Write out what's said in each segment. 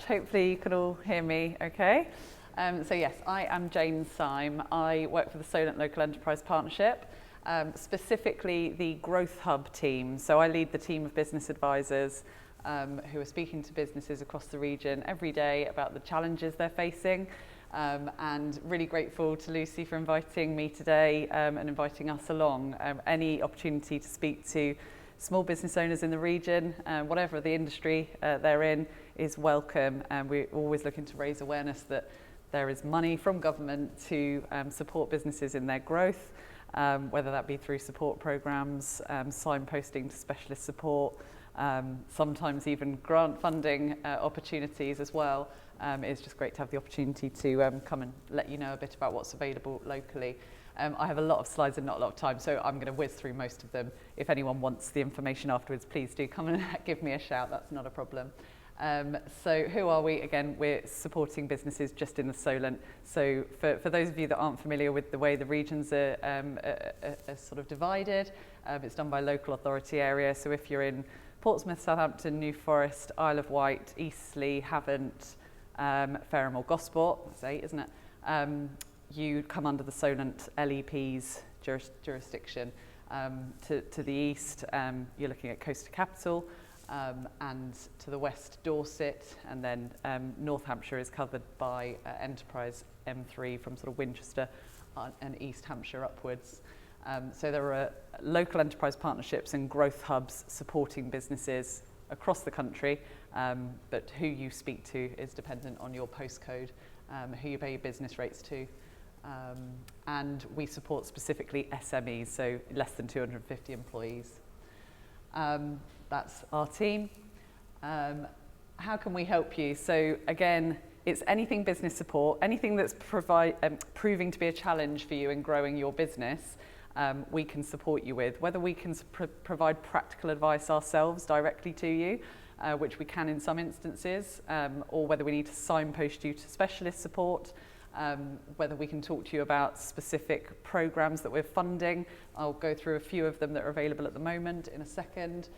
Hopefully you can all hear me okay. So yes, I am Jayne Sime. I work for the Solent Local Enterprise Partnership, specifically the Growth Hub team. So I lead the team of business advisors who are speaking to businesses across the region every day about the challenges they're facing. And really grateful to Lucy for inviting me today and inviting us along. Any opportunity to speak to small business owners in the region, whatever the industry they're in, is welcome. And we're always looking to raise awareness that there is money from government to support businesses in their growth, whether that be through support programs, signposting to specialist support, sometimes even grant funding opportunities as well. It's just great to have the opportunity to come and let you know a bit about what's available locally. I have a lot of slides and not a lot of time, so I'm going to whiz through most of them. If anyone wants the information afterwards, please do come and give me a shout. That's not a problem. So who are we? Again, we're supporting businesses just in the Solent. So for those of you that aren't familiar with the way the regions are sort of divided, it's done by local authority area. So if you're in Portsmouth, Southampton, New Forest, Isle of Wight, Eastleigh, Havant, Fareham or Gosport, that's 8, isn't it? You come under the Solent LEP's jurisdiction. To the east, you're looking at Coast to Capital, and to the west, Dorset, and then North Hampshire is covered by Enterprise M3 from sort of Winchester and East Hampshire upwards. So there are local enterprise partnerships and growth hubs supporting businesses across the country, but who you speak to is dependent on your postcode, who you pay your business rates to. And we support specifically SMEs, so less than 250 employees. That's our team. How can we help you? So again, it's anything business support, anything that's proving to be a challenge for you in growing your business, we can support you with. Whether we can provide practical advice ourselves directly to you, which we can in some instances, or whether we need to signpost you to specialist support, whether we can talk to you about specific programs that we're funding. I'll go through a few of them that are available at the moment in a second.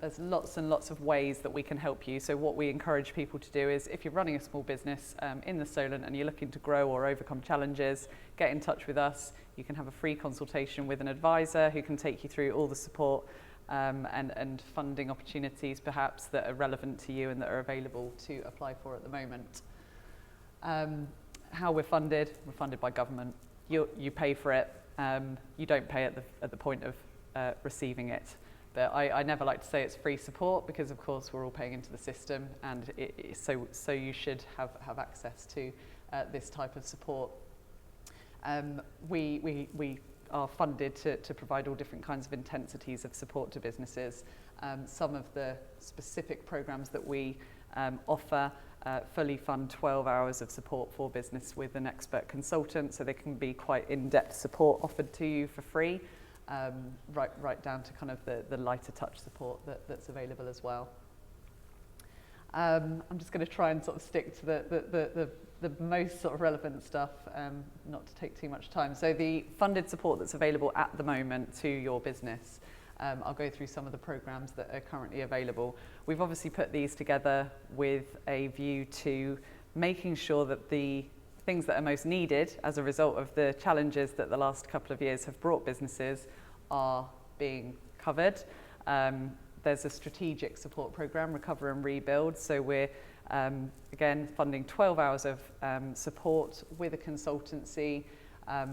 There's lots and lots of ways that we can help you. So what we encourage people to do is, if you're running a small business in the Solent and you're looking to grow or overcome challenges, get in touch with us. You can have a free consultation with an advisor who can take you through all the support and funding opportunities perhaps that are relevant to you and that are available to apply for at the moment. How we're funded by government. You pay for it. You don't pay at the point of receiving it. But I never like to say it's free support, because of course we're all paying into the system, and so you should have access to this type of support. We are funded to provide all different kinds of intensities of support to businesses. Some of the specific programs that we offer fully fund 12 hours of support for business with an expert consultant, so they can be quite in-depth support offered to you for free. Right down to kind of the lighter touch support that's available as well. I'm just going to try and sort of stick to the most sort of relevant stuff, not to take too much time. So the funded support that's available at the moment to your business. I'll go through some of the programs that are currently available. We've obviously put these together with a view to making sure that the things that are most needed as a result of the challenges that the last couple of years have brought businesses are being covered. There's a strategic support program, Recover and Rebuild. So we're, again, funding 12 hours of support with a consultancy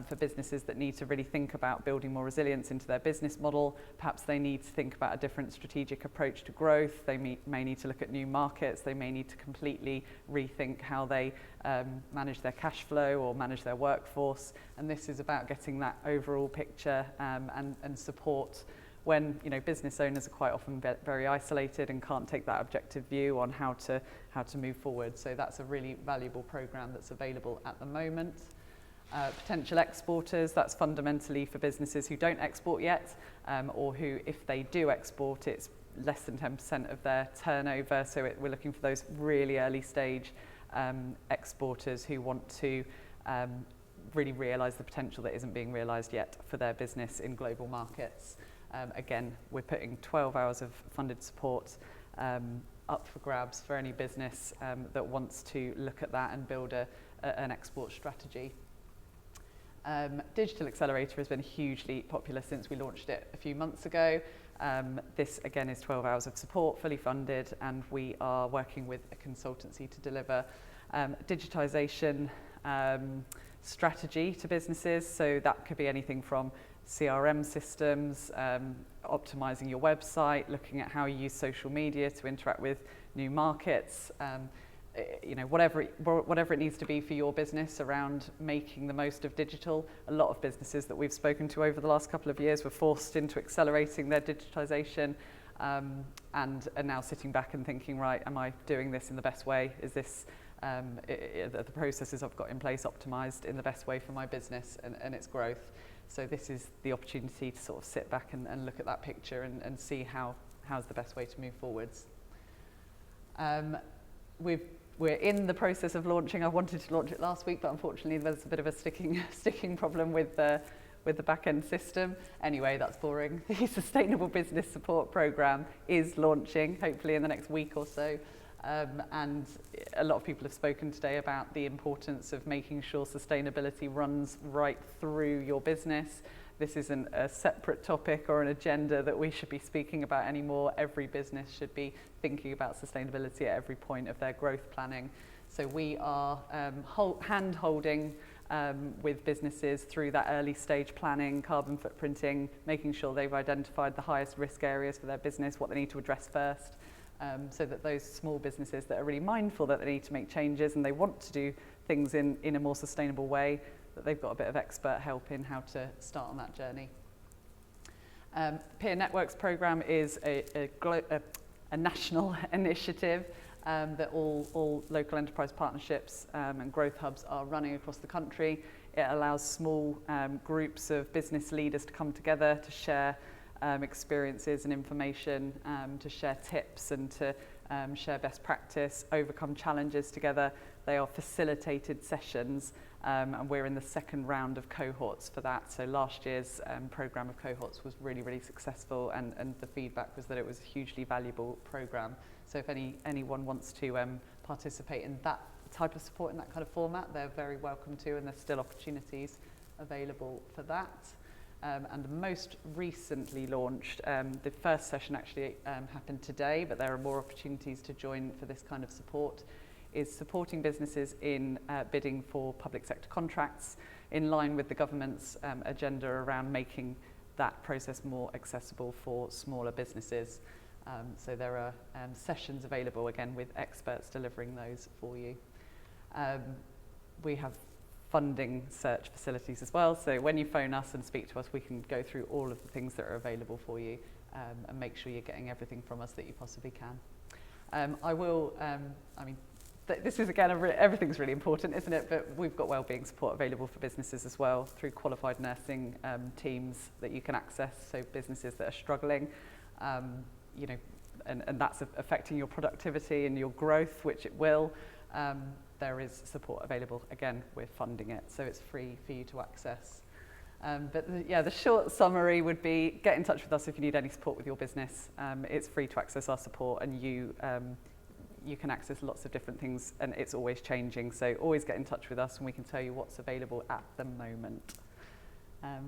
for businesses that need to really think about building more resilience into their business model. Perhaps they need to think about a different strategic approach to growth. They may need to look at new markets. They may need to completely rethink how they manage their cash flow or manage their workforce. And this is about getting that overall picture and support when business owners are quite often very isolated and can't take that objective view on how to move forward. So that's a really valuable program that's available at the moment. Potential exporters, that's fundamentally for businesses who don't export yet, or who, if they do export, it's less than 10% of their turnover. So we're looking for those really early stage exporters who want to really realise the potential that isn't being realised yet for their business in global markets. Again, we're putting 12 hours of funded support up for grabs for any business that wants to look at that and build an export strategy. Digital Accelerator has been hugely popular since we launched it a few months ago. This again is 12 hours of support, fully funded, and we are working with a consultancy to deliver digitisation strategy to businesses. So that could be anything from CRM systems, optimising your website, looking at how you use social media to interact with new markets, you know, whatever it needs to be for your business around making the most of digital. A lot of businesses that we've spoken to over the last couple of years were forced into accelerating their digitisation, and are now sitting back and thinking, right, am I doing this in the best way? Is this the processes I've got in place optimised in the best way for my business and its growth? So this is the opportunity to sort of sit back and look at that picture and see how's the best way to move forwards. We're in the process of launching. I wanted to launch it last week, but unfortunately there's a bit of a sticking problem with the back-end system. Anyway, that's boring. The Sustainable Business Support Programme is launching, hopefully in the next week or so. And a lot of people have spoken today about the importance of making sure sustainability runs right through your business. This isn't a separate topic or an agenda that we should be speaking about anymore. Every business should be thinking about sustainability at every point of their growth planning. So we are hand-holding with businesses through that early stage planning, carbon footprinting, making sure they've identified the highest risk areas for their business, what they need to address first, so that those small businesses that are really mindful that they need to make changes and they want to do things in a more sustainable way, that they've got a bit of expert help in how to start on that journey. Peer Networks programme is a national initiative that all local enterprise partnerships and growth hubs are running across the country. It allows small groups of business leaders to come together to share experiences and information, to share tips and to share best practice, overcome challenges together. They are facilitated sessions, and we're in the second round of cohorts for that. So last year's programme of cohorts was really, really successful, and the feedback was that it was a hugely valuable programme. So if anyone wants to participate in that type of support in that kind of format, they're very welcome to, and there's still opportunities available for that. And most recently launched, the first session actually happened today, but there are more opportunities to join for this kind of support, is supporting businesses in bidding for public sector contracts in line with the government's agenda around making that process more accessible for smaller businesses. So there are sessions available again with experts delivering those for you. We have funding search facilities as well, so when you phone us and speak to us, we can go through all of the things that are available for you and make sure you're getting everything from us that you possibly can. This is again, everything's really important, isn't it? But we've got wellbeing support available for businesses as well through qualified nursing teams that you can access, so businesses that are struggling, you know, and that's affecting your productivity and your growth, which it will. There is support available. Again, we're funding it, so it's free for you to access. The short summary would be get in touch with us if you need any support with your business. It's free to access our support, and you can access lots of different things, and it's always changing. So always get in touch with us, and we can tell you what's available at the moment.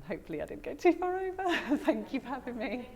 Hopefully I didn't go too far over. Thank you for having me.